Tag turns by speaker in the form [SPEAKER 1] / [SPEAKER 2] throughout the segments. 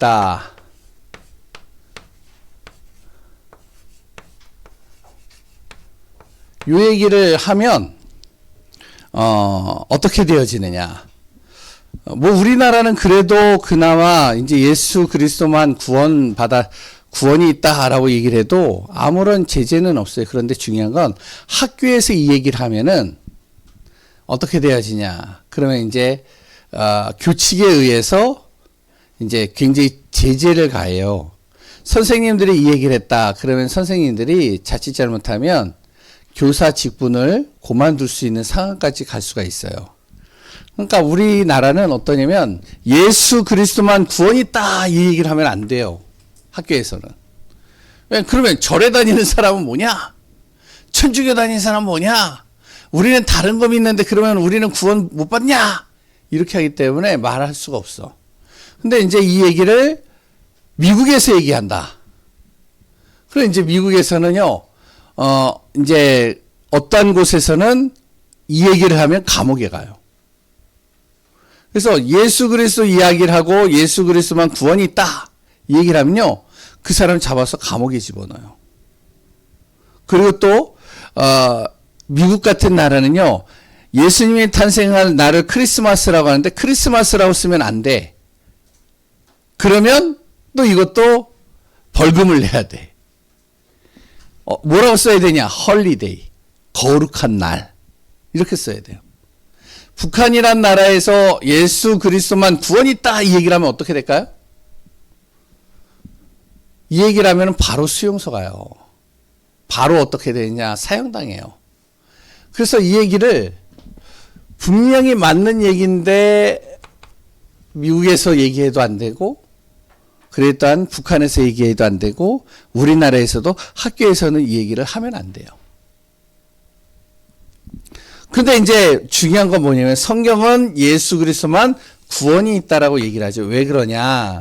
[SPEAKER 1] 있다. 이 얘기를 하면 어떻게 되어지느냐? 뭐 우리나라는 그래도 그나마 이제 예수 그리스도만 구원이 있다라고 얘기를 해도 아무런 제재는 없어요. 그런데 중요한 건 학교에서 이 얘기를 하면은 어떻게 되어지냐? 그러면 이제 교칙에 의해서 이제 굉장히 제재를 가해요. 선생님들이 이 얘기를 했다. 그러면 선생님들이 자칫 잘못하면 교사 직분을 그만둘 수 있는 상황까지 갈 수가 있어요. 그러니까 우리나라는 어떠냐면 예수 그리스도만 구원이 있다 이 얘기를 하면 안 돼요. 학교에서는. 왜? 그러면 절에 다니는 사람은 뭐냐? 천주교 다니는 사람은 뭐냐? 우리는 다른 거 믿는데 그러면 우리는 구원 못 받냐? 이렇게 하기 때문에 말할 수가 없어. 근데 이제 이 얘기를 미국에서 얘기한다. 그럼 이제 미국에서는요, 이제 어떤 곳에서는 이 얘기를 하면 감옥에 가요. 그래서 예수 그리스도 이야기를 하고 예수 그리스도만 구원이 있다. 이 얘기를 하면요, 그 사람 잡아서 감옥에 집어넣어요. 그리고 또, 미국 같은 나라는요, 예수님이 탄생한 날을 크리스마스라고 하는데 크리스마스라고 쓰면 안 돼. 그러면 또 이것도 벌금을 내야 돼. 뭐라고 써야 되냐? 헐리데이. 거룩한 날. 이렇게 써야 돼요. 북한이란 나라에서 예수 그리스도만 구원이 있다 이 얘기를 하면 어떻게 될까요? 이 얘기를 하면 바로 수용소 가요. 바로 어떻게 되느냐? 사형당해요. 그래서 이 얘기를 분명히 맞는 얘기인데 미국에서 얘기해도 안 되고 그랬던 북한에서 얘기해도 안 되고 우리나라에서도 학교에서는 이 얘기를 하면 안 돼요. 근데 이제 중요한 건 뭐냐면 성경은 예수 그리스도만 구원이 있다라고 얘기를 하죠. 왜 그러냐?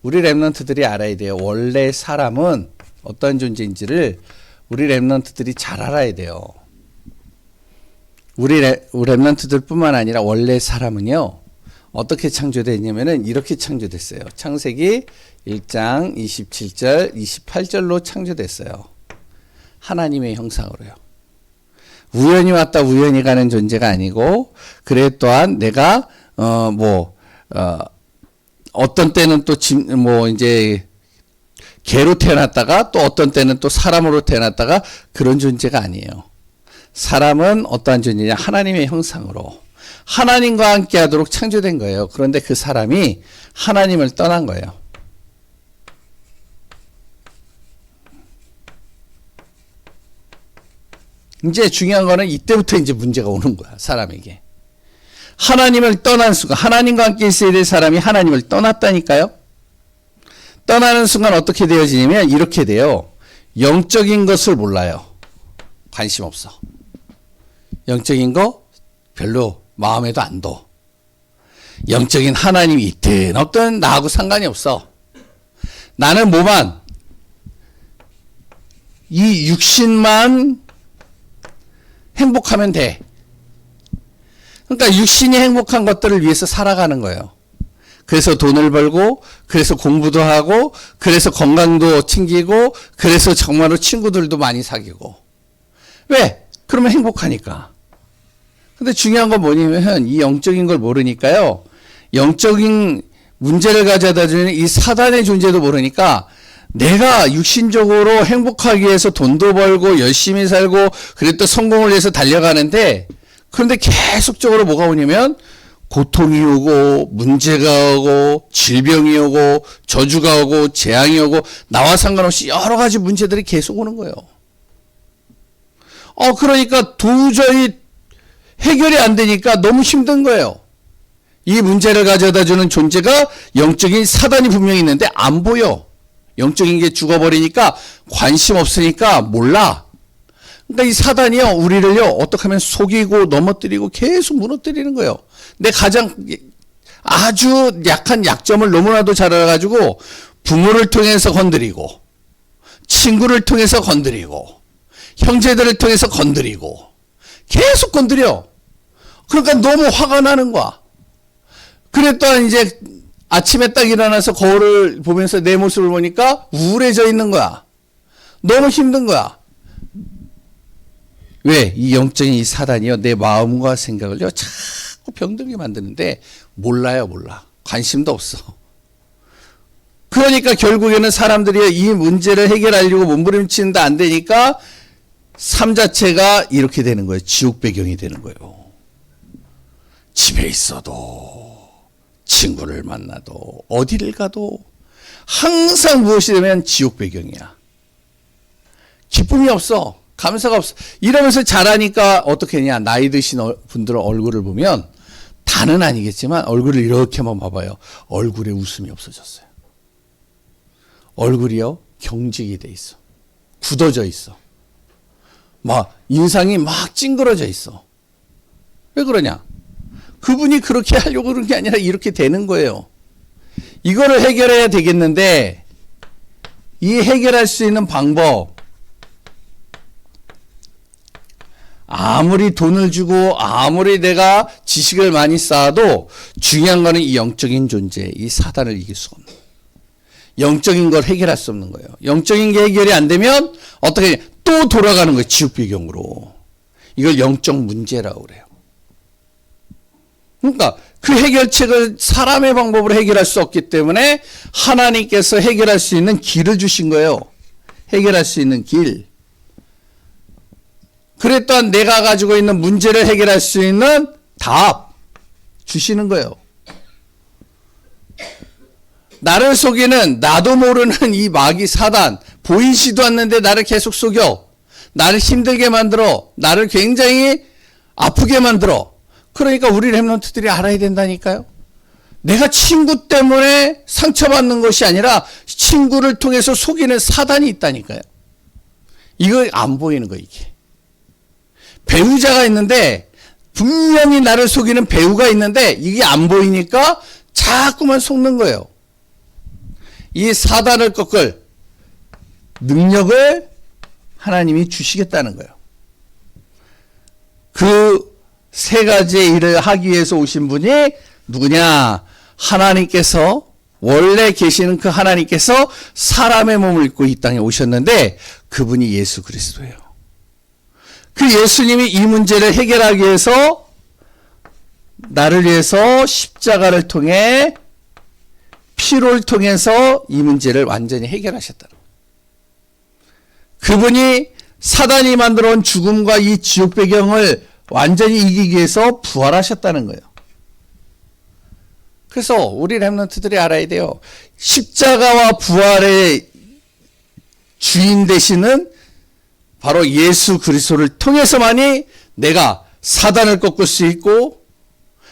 [SPEAKER 1] 우리 랩런트들이 알아야 돼요. 원래 사람은 어떤 존재인지를 우리 랩런트들이 잘 알아야 돼요. 우리 랩런트들 뿐만 아니라 원래 사람은요. 어떻게 창조됐냐면은 이렇게 창조됐어요. 창세기 1장 27절, 28절로 창조됐어요. 하나님의 형상으로요. 우연히 왔다 우연히 가는 존재가 아니고 그래 또한 내가 어떤 때는 또 이제 개로 태어났다가 또 어떤 때는 또 사람으로 태어났다가 그런 존재가 아니에요. 사람은 어떠한 존재냐? 하나님의 형상으로 하나님과 함께 하도록 창조된 거예요. 그런데 그 사람이 하나님을 떠난 거예요. 이제 중요한 거는 이때부터 이제 문제가 오는 거야, 사람에게. 하나님을 떠난 순간, 하나님과 함께 있어야 될 사람이 하나님을 떠났다니까요? 떠나는 순간 어떻게 되어지냐면 이렇게 돼요. 영적인 것을 몰라요. 관심 없어. 영적인 거 별로 마음에도 안 둬. 영적인 하나님이 있든 없든 나하고 상관이 없어. 나는 뭐만, 이 육신만 행복하면 돼. 그러니까 육신이 행복한 것들을 위해서 살아가는 거예요. 그래서 돈을 벌고, 그래서 공부도 하고, 그래서 건강도 챙기고, 그래서 정말로 친구들도 많이 사귀고. 왜? 그러면 행복하니까. 근데 중요한 건 뭐냐면 이 영적인 걸 모르니까요. 영적인 문제를 가져다 주는 이 사단의 존재도 모르니까 내가 육신적으로 행복하기 위해서 돈도 벌고 열심히 살고 그리고 또 성공을 위해서 달려가는데 그런데 계속적으로 뭐가 오냐면 고통이 오고 문제가 오고 질병이 오고 저주가 오고 재앙이 오고 나와 상관없이 여러 가지 문제들이 계속 오는 거예요. 그러니까 도저히 해결이 안 되니까 너무 힘든 거예요. 이 문제를 가져다 주는 존재가 영적인 사단이 분명히 있는데 안 보여. 영적인 게 죽어버리니까 관심 없으니까 몰라. 그러니까 이 사단이요, 우리를요, 어떻게 하면 속이고 넘어뜨리고 계속 무너뜨리는 거예요. 내 가장 아주 약한 약점을 너무나도 잘 알아가지고 부모를 통해서 건드리고, 친구를 통해서 건드리고, 형제들을 통해서 건드리고, 계속 건드려. 그러니까 너무 화가 나는 거야. 그래 또한 이제 아침에 딱 일어나서 거울을 보면서 내 모습을 보니까 우울해져 있는 거야. 너무 힘든 거야. 왜? 이 영적인 이 사단이요, 내 마음과 생각을요 자꾸 병들게 만드는데 몰라요. 관심도 없어. 그러니까 결국에는 사람들이 이 문제를 해결하려고 몸부림치는데 안 되니까 삶 자체가 이렇게 되는 거예요. 지옥 배경이 되는 거예요. 집에 있어도, 친구를 만나도, 어디를 가도 항상 무엇이 되면 지옥 배경이야. 기쁨이 없어. 감사가 없어. 이러면서 자라니까 어떻게 했냐. 나이 드신 분들 얼굴을 보면, 다는 아니겠지만 얼굴을 이렇게 한번 봐봐요. 얼굴에 웃음이 없어졌어요. 얼굴이요, 경직이 돼 있어. 굳어져 있어. 막 인상이 막 찡그러져 있어. 왜 그러냐? 그분이 그렇게 하려고 그런 게 아니라 이렇게 되는 거예요. 이거를 해결해야 되겠는데, 이 해결할 수 있는 방법, 아무리 돈을 주고 아무리 내가 지식을 많이 쌓아도 중요한 거는 이 영적인 존재, 이 사단을 이길 수가 없는 거예요. 영적인 걸 해결할 수 없는 거예요. 영적인 게 해결이 안 되면 어떻게 또 돌아가는 거예요. 지옥 배경으로. 이걸 영적 문제라고 그래요. 그러니까 그 해결책을 사람의 방법으로 해결할 수 없기 때문에 하나님께서 해결할 수 있는 길을 주신 거예요. 해결할 수 있는 길. 그래 또한 내가 가지고 있는 문제를 해결할 수 있는 답 주시는 거예요. 나를 속이는, 나도 모르는 이 마귀 사단, 보이지도 않는데 나를 계속 속여. 나를 힘들게 만들어. 나를 굉장히 아프게 만들어. 그러니까 우리 렘넌트들이 알아야 된다니까요. 내가 친구 때문에 상처받는 것이 아니라 친구를 통해서 속이는 사단이 있다니까요. 이거 안 보이는 거예요, 이게. 배우자가 있는데, 분명히 나를 속이는 배우가 있는데 이게 안 보이니까 자꾸만 속는 거예요. 이 사단을 꺾을 능력을 하나님이 주시겠다는 거예요. 그 세 가지의 일을 하기 위해서 오신 분이 누구냐? 하나님께서, 원래 계시는 그 하나님께서 사람의 몸을 입고 이 땅에 오셨는데 그분이 예수 그리스도예요. 그 예수님이 이 문제를 해결하기 위해서 나를 위해서 십자가를 통해, 피로를 통해서 이 문제를 완전히 해결하셨다. 그분이 사단이 만들어 온 죽음과 이 지옥 배경을 완전히 이기기 위해서 부활하셨다는 거예요. 그래서 우리 렘넌트들이 알아야 돼요. 십자가와 부활의 주인 되시는 바로 예수 그리스도를 통해서만이 내가 사단을 꺾을 수 있고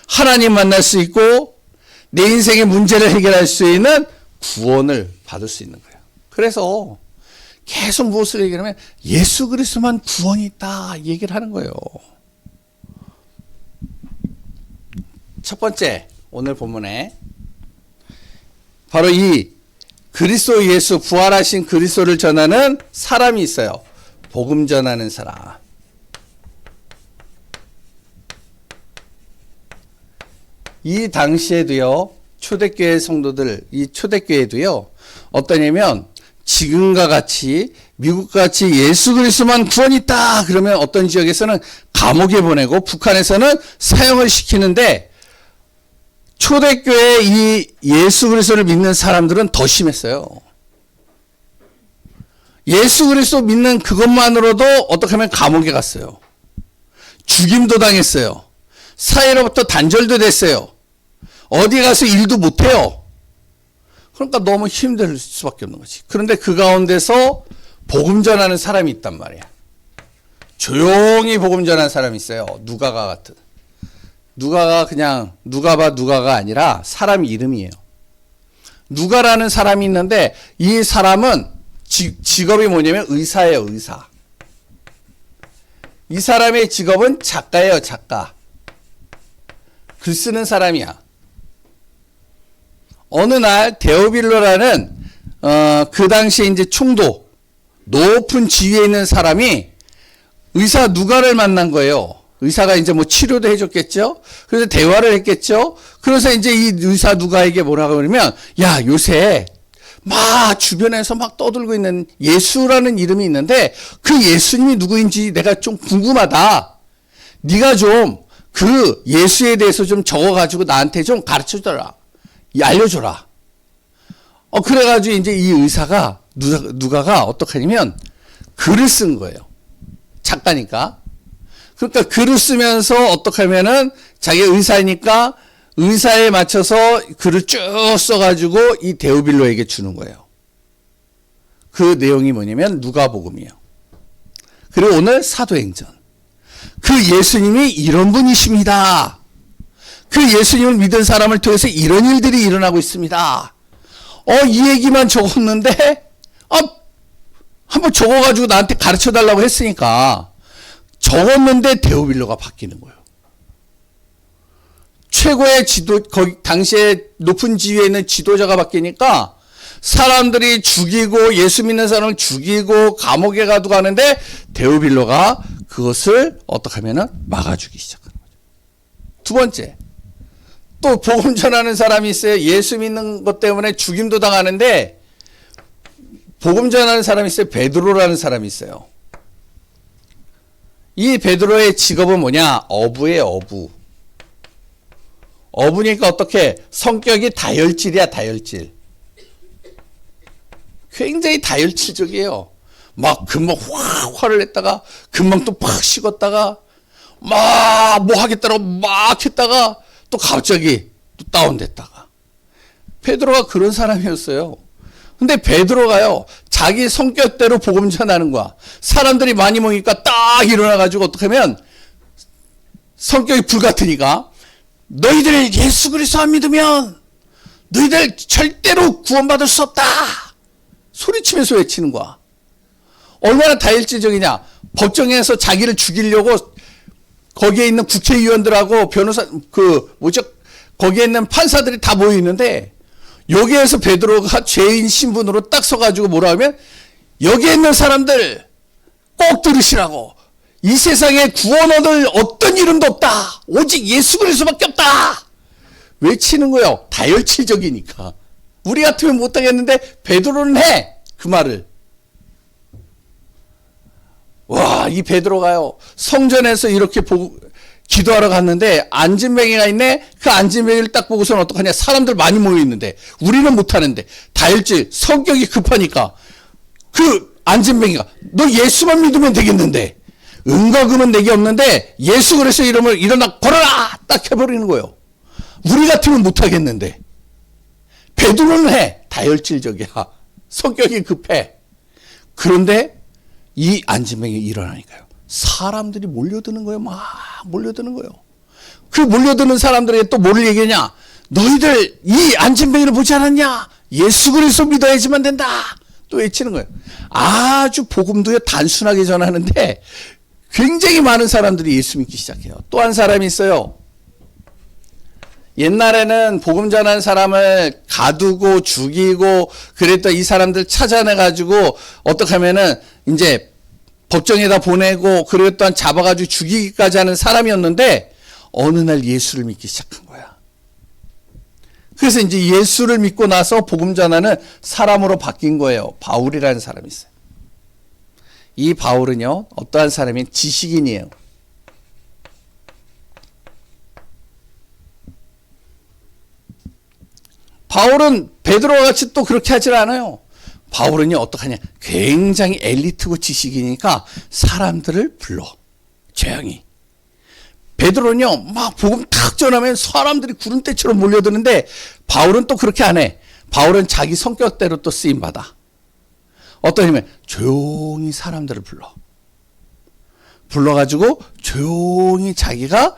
[SPEAKER 1] 하나님 만날 수 있고 내 인생의 문제를 해결할 수 있는 구원을 받을 수 있는 거예요. 그래서 계속 무엇을 얘기하면 예수 그리스도만 구원이 있다 얘기를 하는 거예요. 첫 번째, 오늘 본문에 바로 이 그리스도 예수, 부활하신 그리스도를 전하는 사람이 있어요. 복음 전하는 사람. 이 당시에도요, 초대교회 성도들, 이 초대교회도요, 어떠냐면 지금과 같이 미국과 같이 예수 그리스도만 구원이 있다 그러면 어떤 지역에서는 감옥에 보내고 북한에서는 사형을 시키는데 초대교회 이 예수 그리스도를 믿는 사람들은 더 심했어요. 예수 그리스도 믿는 그것만으로도 어떻게 하면 감옥에 갔어요. 죽임도 당했어요. 사회로부터 단절도 됐어요. 어디 가서 일도 못해요. 그러니까 너무 힘들 수밖에 없는 거지. 그런데 그 가운데서 복음 전하는 사람이 있단 말이야. 조용히 복음 전하는 사람이 있어요. 누가가 같은. 누가가 그냥 누가가 아니라 사람 이름이에요. 누가라는 사람이 있는데 이 사람은 직업이 뭐냐면 의사예요. 의사. 이 사람의 직업은 작가예요. 작가. 글 쓰는 사람이야. 어느 날 데오빌로라는 그 당시에 이제 총독 높은 지위에 있는 사람이 의사 누가를 만난 거예요. 의사가 이제 뭐 치료도 해줬겠죠. 그래서 대화를 했겠죠. 그래서 이제 이 의사 누가에게 뭐라고 그러면, 야, 요새 막 주변에서 막 떠들고 있는 예수라는 이름이 있는데 그 예수님이 누구인지 내가 좀 궁금하다. 네가 좀 그 예수에 대해서 좀 적어가지고 나한테 좀 가르쳐줘라. 알려줘라. 그래가지고 이제 이 의사가 누가가 어떻게 하냐면 글을 쓴 거예요. 작가니까. 그러니까 글을 쓰면서 어떻게 하면은 자기 의사니까 의사에 맞춰서 글을 쭉 써가지고 이 데오빌로에게 주는 거예요. 그 내용이 뭐냐면 누가복음이에요. 그리고 오늘 사도행전. 그 예수님이 이런 분이십니다. 그 예수님을 믿은 사람을 통해서 이런 일들이 일어나고 있습니다. 이 얘기만 적었는데, 한번 적어가지고 나한테 가르쳐 달라고 했으니까, 적었는데 데오빌로가 바뀌는 거예요. 최고의 거기, 당시에 높은 지위에 있는 지도자가 바뀌니까, 사람들이 죽이고, 예수 믿는 사람을 죽이고, 감옥에 가두고 하는데, 데오빌로가 그것을 어떻게 하면은 막아주기 시작하는 거죠. 두 번째. 또 복음 전하는 사람이 있어요. 예수 믿는 것 때문에 죽임도 당하는데 복음 전하는 사람이 있어요. 베드로라는 사람이 있어요. 이 베드로의 직업은 뭐냐? 어부예요. 어부. 어부니까 어떻게? 성격이 다혈질이야. 다혈질. 굉장히 다혈질적이에요. 막 금방 확 화를 냈다가 금방 또 팍 식었다가 막 뭐 하겠다고 막 했다가 또 갑자기 또 다운됐다가. 베드로가 그런 사람이었어요. 근데 베드로가요, 자기 성격대로 복음 전하는 거야. 사람들이 많이 모이니까 딱 일어나가지고 어떻게 하면 성격이 불같으니까 너희들 예수 그리스도 안 믿으면 너희들 절대로 구원받을 수 없다. 소리치면서 외치는 거야. 얼마나 다혈질적이냐. 법정에서 자기를 죽이려고 거기에 있는 국회의원들하고 변호사, 거기에 있는 판사들이 다 모여 있는데, 여기에서 베드로가 죄인 신분으로 딱 서가지고 뭐라 하면, 여기에 있는 사람들 꼭 들으시라고. 이 세상에 구원 얻을 어떤 이름도 없다. 오직 예수 그리스도밖에 없다. 외치는 거예요. 다혈질적이니까. 우리 같으면 못하겠는데, 베드로는 해. 그 말을. 와, 이 베드로가요, 성전에서 이렇게 기도하러 갔는데, 안진뱅이가 있네? 그 안진뱅이를 딱 보고서는 어떡하냐? 사람들 많이 모여 있는데, 우리는 못하는데, 다혈질, 성격이 급하니까, 그 안진뱅이가, 너 예수만 믿으면 되겠는데, 은과 금은 내게 없는데, 예수 그리스도 이름을 일어나, 걸어라! 딱 해버리는 거예요. 우리 같으면 못하겠는데, 베드로는 해. 다혈질적이야. 성격이 급해. 그런데, 이 안진뱅이 일어나니까요. 사람들이 몰려드는 거예요. 막 몰려드는 거예요. 그 몰려드는 사람들에게 또 뭐를 얘기하냐? 너희들 이 안진뱅이를 보지 않았냐? 예수 그리스도 믿어야지만 된다. 또 외치는 거예요. 아주 복음도요 단순하게 전하는데 굉장히 많은 사람들이 예수 믿기 시작해요. 또 한 사람이 있어요. 옛날에는 복음 전하는 사람을 가두고 죽이고 그랬던 이 사람들 찾아내가지고 어떻게 하면은 이제 법정에다 보내고 그리고 또한 잡아가지고 죽이기까지 하는 사람이었는데 어느 날 예수를 믿기 시작한 거야. 그래서 이제 예수를 믿고 나서 복음 전하는 사람으로 바뀐 거예요. 바울이라는 사람이 있어요. 이 바울은요, 어떠한 사람이 지식인이에요. 바울은 베드로와 같이 또 그렇게 하질 않아요. 바울은요, 어떡하냐. 굉장히 엘리트고 지식이니까 사람들을 불러. 조용히. 베드로는요, 막 복음 탁 전하면 사람들이 구름대처럼 몰려드는데 바울은 또 그렇게 안 해. 바울은 자기 성격대로 또 쓰임받아. 어떠냐면 조용히 사람들을 불러가지고 조용히 자기가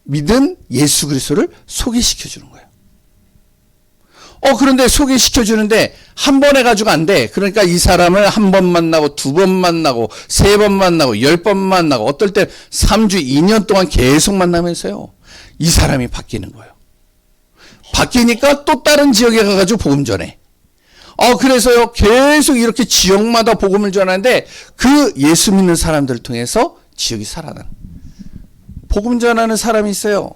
[SPEAKER 1] 믿은 예수 그리스도를 소개시켜주는 거예요. 그런데 소개시켜주는데 한 번 해가지고 안 돼. 그러니까 이 사람을 한 번 만나고 두 번 만나고 세 번 만나고 10번 만나고 어떨 때 3주 2년 동안 계속 만나면서요. 이 사람이 바뀌는 거예요. 바뀌니까 또 다른 지역에 가가지고 복음 전해. 그래서요 계속 이렇게 지역마다 복음을 전하는데 그 예수 믿는 사람들을 통해서 지역이 살아나는. 복음 전하는 사람이 있어요.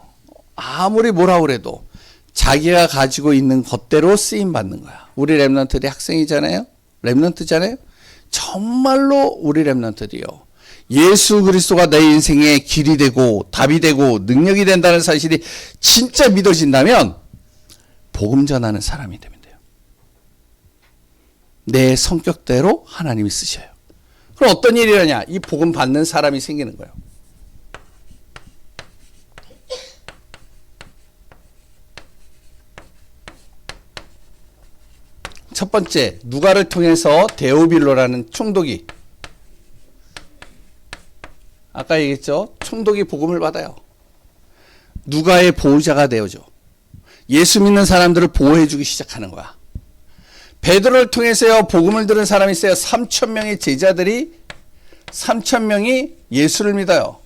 [SPEAKER 1] 아무리 뭐라 그래도 자기가 가지고 있는 것대로 쓰임 받는 거야. 우리 랩런트들이 학생이잖아요. 랩런트잖아요. 정말로 우리 랩런트들이요. 예수 그리스도가 내 인생의 길이 되고 답이 되고 능력이 된다는 사실이 진짜 믿어진다면 복음 전하는 사람이 되면 돼요. 내 성격대로 하나님이 쓰셔요. 그럼 어떤 일이라냐? 이 복음 받는 사람이 생기는 거예요. 첫 번째, 누가를 통해서 데오빌로라는 총독이, 아까 얘기했죠? 총독이 복음을 받아요. 누가의 보호자가 되어줘. 예수 믿는 사람들을 보호해주기 시작하는 거야. 베드로를 통해서요, 복음을 들은 사람이 있어요. 3,000명의 제자들이, 3,000명이 예수를 믿어요.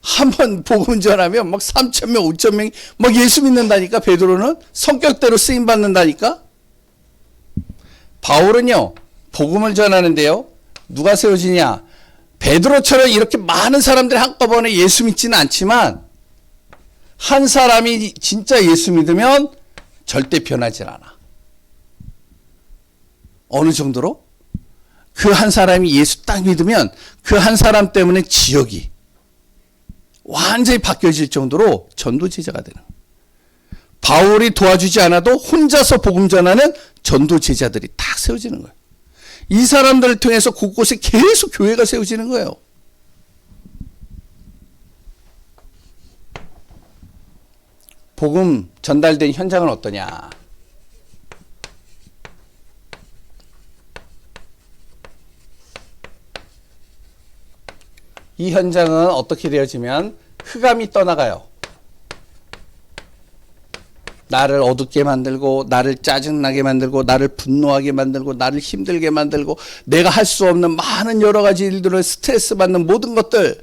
[SPEAKER 1] 한번 복음 전하면 막 3,000명, 5,000명이 막 예수 믿는다니까. 베드로는 성격대로 쓰임 받는다니까. 바울은요, 복음을 전하는데요, 누가 세워지냐? 베드로처럼 이렇게 많은 사람들이 한꺼번에 예수 믿지는 않지만, 한 사람이 진짜 예수 믿으면 절대 변하질 않아. 어느 정도로? 그 한 사람이 예수 딱 믿으면 그 한 사람 때문에 지역이 완전히 바뀌어질 정도로 전도 제자가 되는 거예요. 바울이 도와주지 않아도 혼자서 복음 전하는 전도 제자들이 딱 세워지는 거예요. 이 사람들을 통해서 곳곳에 계속 교회가 세워지는 거예요. 복음 전달된 현장은 어떠냐? 이 현장은 어떻게 되어지면 흑암이 떠나가요. 나를 어둡게 만들고, 나를 짜증나게 만들고, 나를 분노하게 만들고, 나를 힘들게 만들고, 내가 할 수 없는 많은 여러 가지 일들을 스트레스 받는 모든 것들,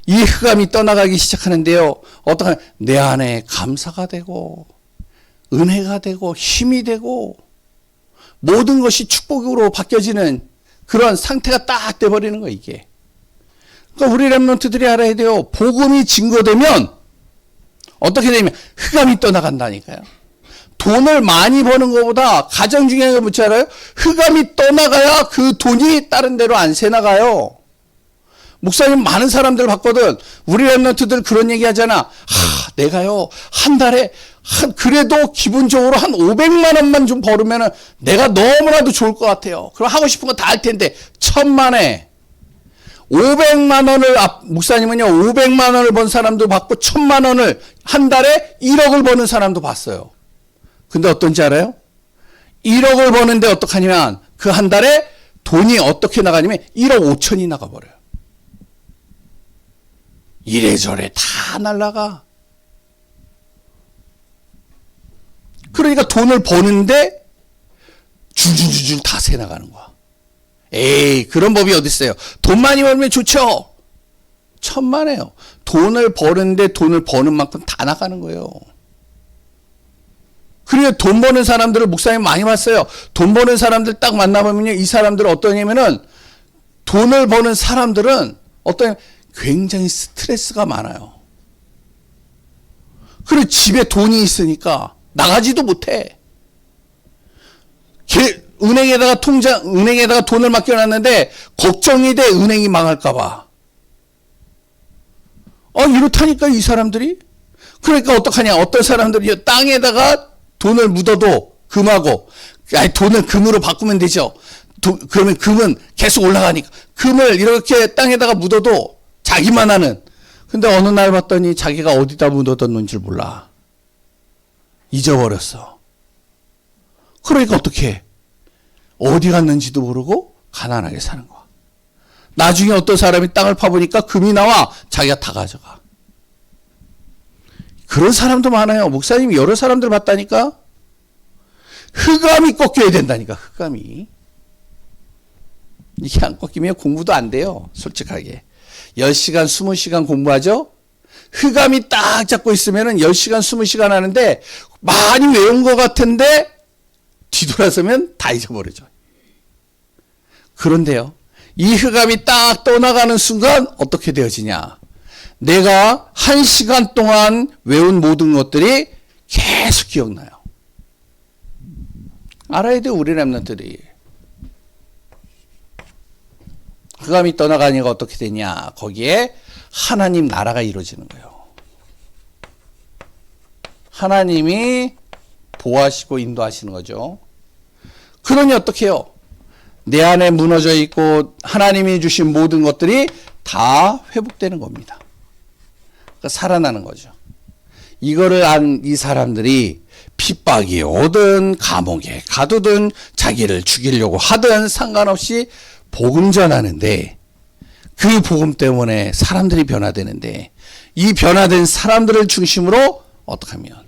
[SPEAKER 1] 이 흑암이 떠나가기 시작하는데요. 어떡하냐? 내 안에 감사가 되고, 은혜가 되고, 힘이 되고, 모든 것이 축복으로 바뀌어지는 그런 상태가 딱 돼버리는 거예요, 이게. 그러니까 우리 랩런트들이 알아야 돼요. 복음이 증거되면 어떻게 되냐면 흑암이 떠나간다니까요. 돈을 많이 버는 것보다 가장 중요한 건 뭔지 알아요? 흑암이 떠나가야 그 돈이 다른 데로 안 새나가요. 목사님 많은 사람들 봤거든. 우리 랩런트들 그런 얘기 하잖아. 내가요 한 달에 그래도 기본적으로 한 500만 원만 좀 벌으면 내가 너무나도 좋을 것 같아요. 그럼 하고 싶은 거 다 할 텐데 1,000만에 500만 원을, 목사님은요, 500만 원을 번 사람도 봤고, 1,000만 원을, 한 달에 1억을 버는 사람도 봤어요. 근데 어떤지 알아요? 1억을 버는데 어떡하냐면, 그 한 달에 돈이 어떻게 나가냐면, 1억 5천이 나가버려요. 이래저래 다 날라가. 그러니까 돈을 버는데, 줄줄줄줄 다 새나가는 거야. 에이, 그런 법이 어딨어요. 돈 많이 벌면 좋죠. 천만에요. 돈을 버는데 돈을 버는 만큼 다 나가는 거예요. 그리고 돈 버는 사람들을 목사님 많이 봤어요. 돈 버는 사람들 딱 만나보면요. 이 사람들은 어떠냐면은 돈을 버는 사람들은 굉장히 스트레스가 많아요. 그리고 집에 돈이 있으니까 나가지도 못해. 은행에다가 돈을 맡겨놨는데 걱정이 돼. 은행이 망할까봐. 이렇다니까 이 사람들이. 그러니까 어떡하냐. 어떤 사람들이 땅에다가 돈을 묻어도 금하고, 돈을 금으로 바꾸면 되죠. 그러면 금은 계속 올라가니까. 금을 이렇게 땅에다가 묻어도 자기만 하는. 근데 어느 날 봤더니 자기가 어디다 묻어뒀는지 몰라. 잊어버렸어. 그러니까 어떻게 해? 어디 갔는지도 모르고 가난하게 사는 거야. 나중에 어떤 사람이 땅을 파보니까 금이 나와. 자기가 다 가져가. 그런 사람도 많아요. 목사님이 여러 사람들 봤다니까. 흑암이 꺾여야 된다니까. 흑암이. 이게 안 꺾이면 공부도 안 돼요. 솔직하게. 10시간 20시간 공부하죠. 흑암이 딱 잡고 있으면 10시간 20시간 하는데 많이 외운 것 같은데 뒤돌아서면 다 잊어버리죠. 그런데요, 이 흑암이 딱 떠나가는 순간 어떻게 되어지냐? 내가 1시간 동안 외운 모든 것들이 계속 기억나요. 알아야 돼, 우리 렘넌트들이. 흑암이 떠나가니까 어떻게 되냐? 거기에 하나님 나라가 이루어지는 거예요. 하나님이 보호하시고 인도하시는 거죠. 그러니 어떻게 해요? 내 안에 무너져 있고 하나님이 주신 모든 것들이 다 회복되는 겁니다. 그러니까 살아나는 거죠. 이거를 안 이 사람들이 핍박이 오든 감옥에 가두든 자기를 죽이려고 하든 상관없이 복음 전하는데, 그 복음 때문에 사람들이 변화되는데, 이 변화된 사람들을 중심으로 어떻게 하면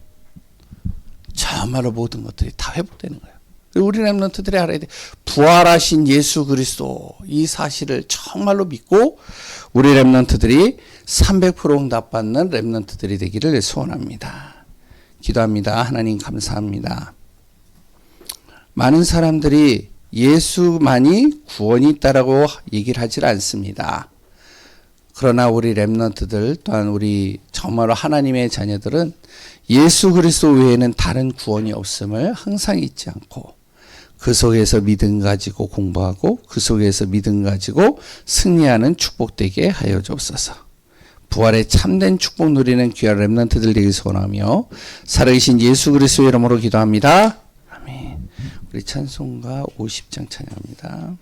[SPEAKER 1] 정말로 모든 것들이 다 회복되는 거예요. 우리 렘넌트들이 알아야 돼. 부활하신 예수 그리스도 이 사실을 정말로 믿고 우리 렘넌트들이 300% 응답받는 렘넌트들이 되기를 소원합니다. 기도합니다. 하나님 감사합니다. 많은 사람들이 예수만이 구원이 있다라고 얘기를 하질 않습니다. 그러나 우리 렘넌트들 또한 우리 정말로 하나님의 자녀들은 예수 그리스도 외에는 다른 구원이 없음을 항상 잊지 않고 그 속에서 믿음 가지고 공부하고 그 속에서 믿음 가지고 승리하는 축복되게 하여 주옵소서. 부활의 참된 축복 누리는 귀한 렘넌트들 되길 소원하며 살아계신 예수 그리스도의 이름으로 기도합니다. 아멘. 우리 찬송가 50장 찬양합니다.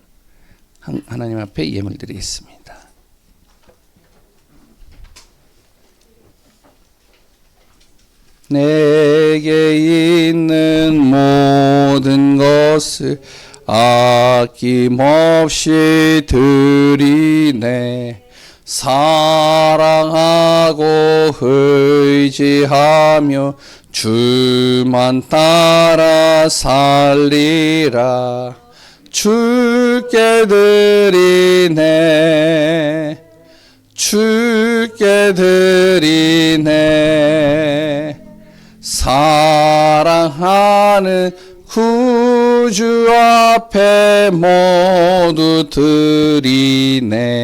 [SPEAKER 1] 하나님 앞에 예물 드리겠습니다. 내게 있는 모든 것을 아낌없이 드리네. 사랑하고 의지하며 주만 따라 살리라. 주께 드리네. 주께 드리네. 사랑하는 구주 앞에 모두 드리네.